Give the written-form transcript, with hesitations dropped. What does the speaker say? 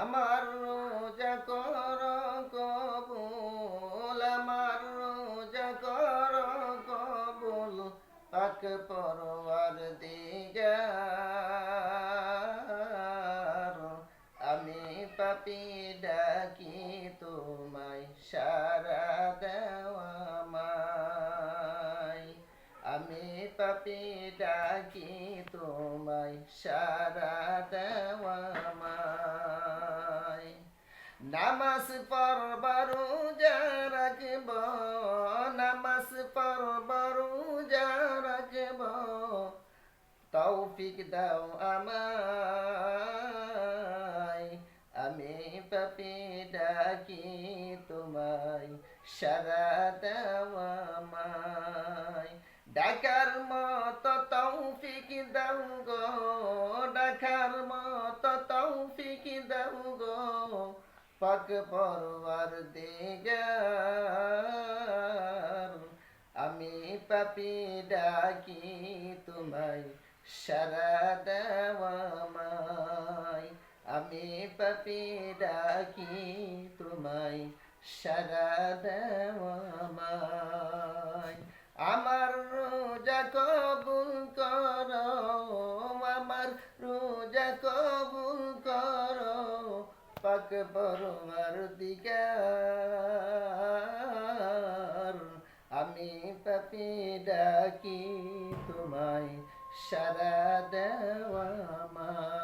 আমার রোজা কর কবুল, আমার রোজা কর কবুল, পাক পরওয়ারদিগার। আমি পাপী ডাকি তোমায়, সারা দেওয়া আমায়। আমি পাপী ডাকি তোমায়, সারা দেওয়া আমায়। নামাজ পড়ব রোজা রাখব, নামাজ পড়ব রোজা রাখব, তৌফিক দাও আমায়। আমি পাপী ডাকি তোমায়, সারা দাও আমায়। ডাকার মতো তৌফিক দাও গো, ডাকার মতো তৌফিক দাও গো, পাক পরওয়ারদিগার। আমি পাপী ডাকি তোমায়, সারা দাও আমায়। আমি পাপী ডাকি তোমায়, সারা দাও আমায়। আমার রোজা কবুল করো, আমার রোজা কবুল করো, পাক পরওয়ারদিগার। আমি পাপী ডাকি তোমায়, সারা দেওয়া আমায়।